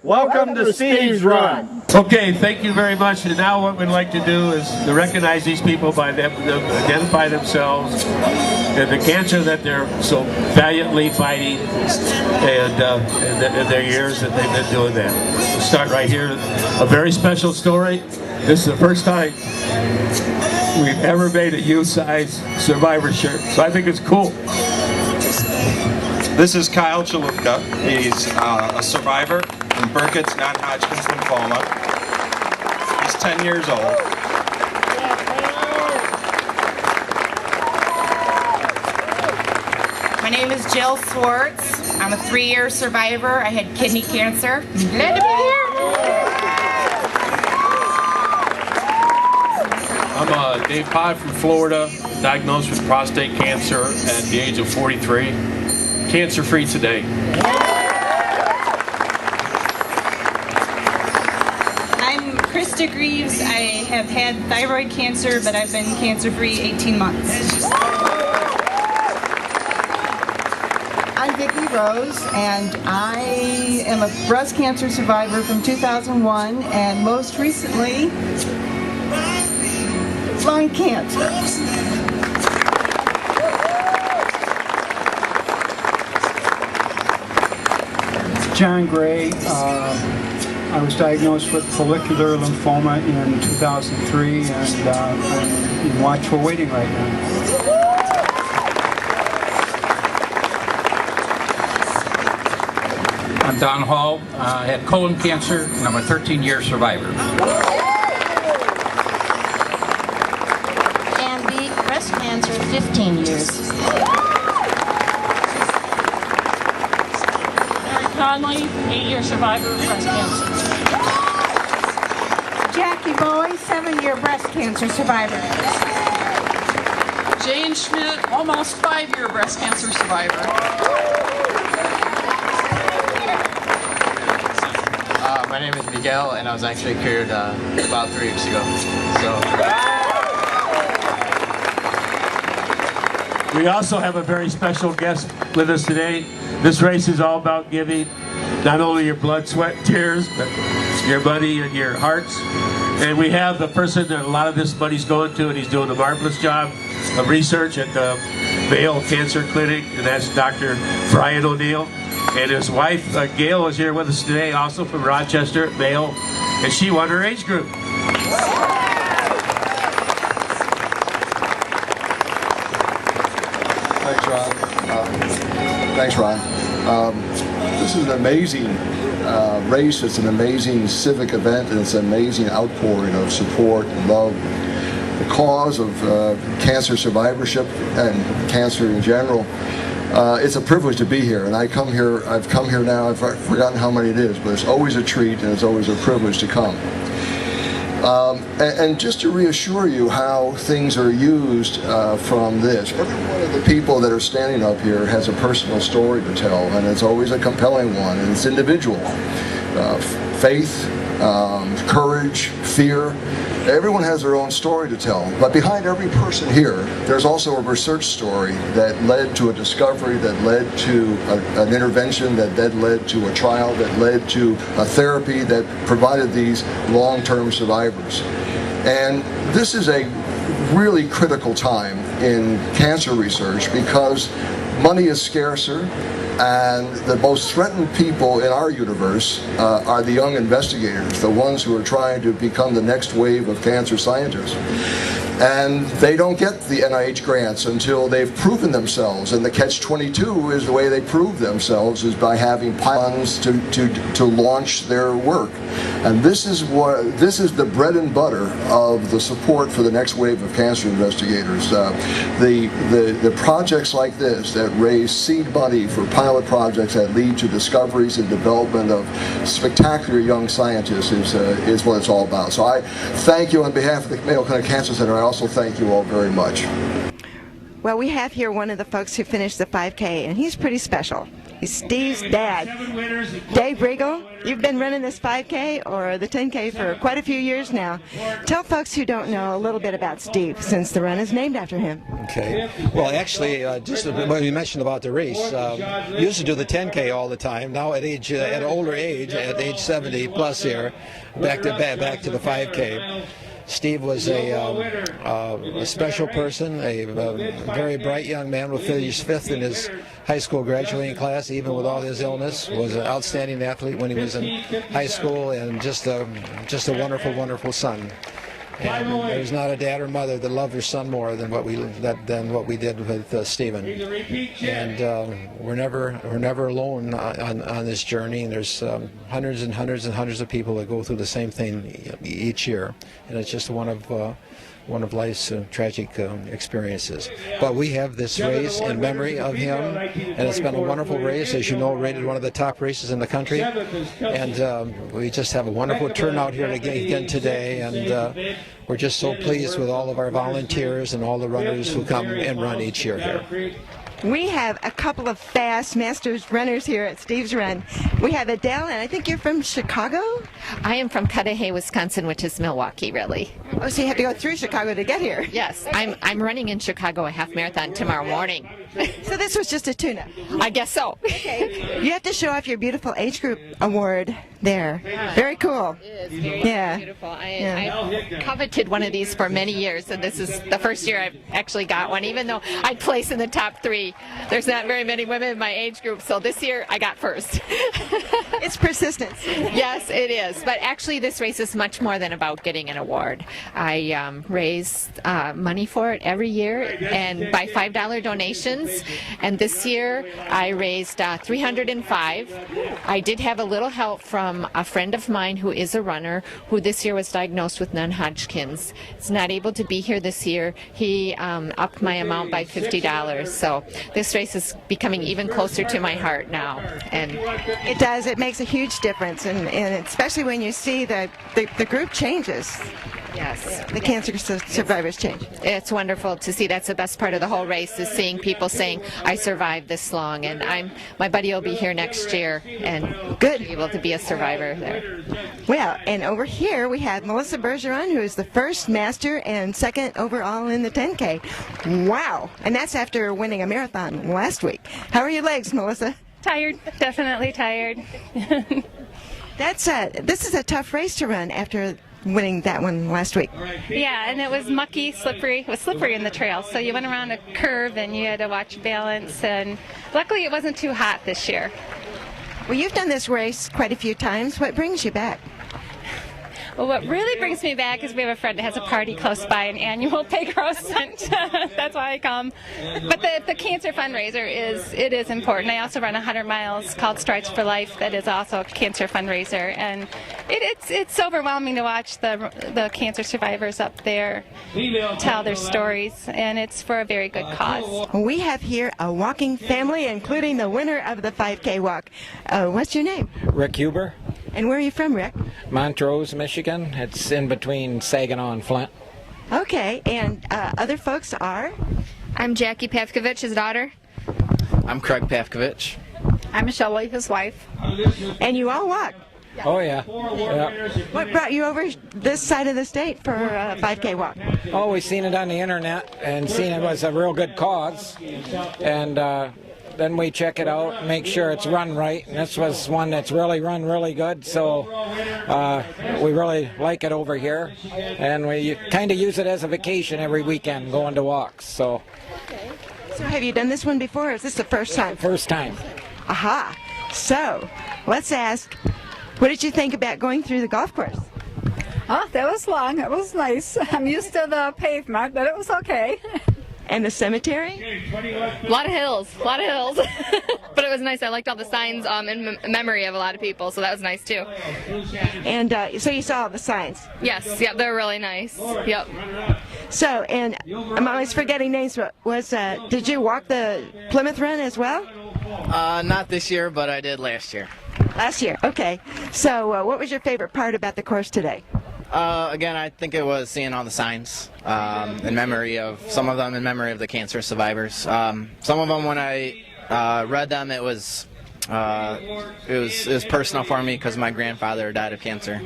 Welcome to Steve's Run. Okay, thank you very much. And now what we'd like to do is to recognize these people by them identify themselves and the cancer that they're so valiantly fighting and their years that they've been doing that. We'll start right here. A very special story. This is the first time we've ever made a U-size Survivor shirt, so I think it's cool. This is Kyle Chalupka. He's a survivor from Burkitt's non-Hodgkin's lymphoma. He's 10 years old. My name is Jill Swartz. I'm a 3-year survivor. I had kidney cancer. Glad to be here. I'm Dave Pye from Florida, diagnosed with prostate cancer at the age of 43. Cancer-free today. I'm Krista Greaves. I have had thyroid cancer, but I've been cancer-free 18 months. I'm Vicki Rose, and I am a breast cancer survivor from 2001, and most recently, lung cancer. John Gray. I was diagnosed with follicular lymphoma in 2003, and I'm in watchful waiting right now. I'm Don Hall. I had colon cancer, and I'm a 13-year survivor. And beat breast cancer 15 years. Conley, 8-year survivor of breast cancer. Jackie Boy, 7-year breast cancer survivor. Jane Schmidt, almost 5-year breast cancer survivor. My name is Miguel, and I was actually cured about 3 weeks ago. We also have a very special guest with us today. This race is all about giving not only your blood, sweat, and tears, but your money and your hearts. And we have the person that a lot of this money's going to, and he's doing a marvelous job of research at the Vail Cancer Clinic, and that's Dr. Brian O'Neill. And his wife, Gail, is here with us today, also from Rochester, Vail, and she won her age group. Thanks, Ron. This is an amazing race. It's an amazing civic event, and it's an amazing outpouring of support and love. The cause of cancer survivorship and cancer in general. It's a privilege to be here, and I've come here now. I've forgotten how many it is, but it's always a treat, and it's always a privilege to come. And just to reassure you how things are used from this, every one of the people that are standing up here has a personal story to tell, and it's always a compelling one, and it's individual. Faith, courage, fear. Everyone has their own story to tell, but behind every person here, there's also a research story that led to a discovery, that led to an intervention, that then led to a trial, that led to a therapy that provided these long-term survivors. And this is a really critical time in cancer research because money is scarcer, and the most threatened people in our universe are the young investigators, the ones who are trying to become the next wave of cancer scientists. And they don't get the NIH grants until they've proven themselves. And the catch-22 is the way they prove themselves is by having funds to launch their work. And this is the bread and butter of the support for the next wave of cancer investigators. The projects like this that raise seed money for pilot projects that lead to discoveries and development of spectacular young scientists is what it's all about. So I thank you on behalf of the Mayo Clinic Cancer Center. I also thank you all very much. Well, we have here one of the folks who finished the 5K, and he's pretty special. He's Steve's dad. Dave Riegel, you've been running this 5K or the 10K for quite a few years now. Tell folks who don't know a little bit about Steve, since the run is named after him. Okay. Well, actually, just when you mentioned about the race, used to do the 10K all the time. Now at an older age, at age 70 plus here, back to the 5K. Steve was a special person, a very bright young man who finished 5th in his high school graduating class, even with all his illness. Was an outstanding athlete when he was in high school, and just a wonderful, wonderful son. And there's not a dad or mother that loved their son more than what we did with Stephen. And we're never alone on this journey. And there's hundreds and hundreds and hundreds of people that go through the same thing each year, and it's just one of life's tragic experiences. But we have this race in memory of him, and it's been a wonderful race, as you know, rated one of the top races in the country. And we just have a wonderful turnout here again today, and we're just so pleased with all of our volunteers and all the runners who come and run each year here. We have a couple of fast Masters runners here at Steve's Run. We have Adele, and I think you're from Chicago? I am from Cudahy, Wisconsin, which is Milwaukee, really. Oh, so you have to go through Chicago to get here? Yes, I'm running in Chicago a half marathon tomorrow morning. So this was just a tune-up? I guess so. Okay. You have to show off your beautiful age group award there. Very cool. It is yeah. Beautiful. I coveted one of these for many years, and this is the first year I've actually got one, even though I place in the top 3. There's not very many women in my age group, so this year I got first. It's persistence. Yes, it is. But actually this race is much more than about getting an award. I raise money for it every year, and by $5 donations. And this year I raised $305. I did have a little help from a friend of mine who is a runner, who this year was diagnosed with non-Hodgkin's. He's not able to be here this year. He upped my amount by $50. So this race is becoming even closer to my heart now. And it does. It makes a huge difference, and especially when you see the group changes. Yes. The cancer survivors change. It's wonderful to see. That's the best part of the whole race, is seeing people saying, I survived this long, and my buddy will be here next year and good, be able to be a survivor there. Well, and over here we have Melissa Bergeron, who is the first master and second overall in the 10K. Wow. And that's after winning a marathon last week. How are your legs, Melissa? Tired. Definitely tired. This is a tough race to run after winning that one last week. Yeah, and it was mucky, slippery. It was slippery in the trail, so you went around a curve and you had to watch balance, and luckily it wasn't too hot this year. Well, you've done this race quite a few times. What brings you back? Well, what really brings me back is we have a friend that has a party close by, an annual pig roast, and that's why I come. But the cancer fundraiser is important. I also run 100 miles called Strides for Life that is also a cancer fundraiser, and it's overwhelming to watch the cancer survivors up there tell their stories, and it's for a very good cause. We have here a walking family, including the winner of the 5K walk. What's your name? Rick Huber. And where are you from, Rick? Montrose, Michigan. It's in between Saginaw and Flint. Okay, and other folks are? I'm Jackie Pavkovich, his daughter. I'm Craig Pavkovich. I'm Michelle Lee, his wife. And you all walk? Oh, yeah. Yep. What brought you over this side of the state for a 5K walk? Oh, we seen it on the internet and seen it was a real good cause. And then we check it out and make sure it's run right. And this was one that's really run really good. So we really like it over here. And we kind of use it as a vacation every weekend, going to walks. So have you done this one before, or is this the first time? First time. Aha. So let's ask, what did you think about going through the golf course? Oh, that was long. It was nice. I'm used to the pavement, but it was okay. And the cemetery? A lot of hills. But it was nice. I liked all the signs in memory of a lot of people, so that was nice too. And so you saw all the signs? Yes, yep, they're really nice. Yep. So, and I'm always forgetting names, but did you walk the Plymouth Run as well? Not this year, but I did last year. Last year, okay. So what was your favorite part about the course today? Again, I think it was seeing all the signs in memory of, some of them in memory of the cancer survivors. Some of them, when I read them, it was It was personal for me because my grandfather died of cancer.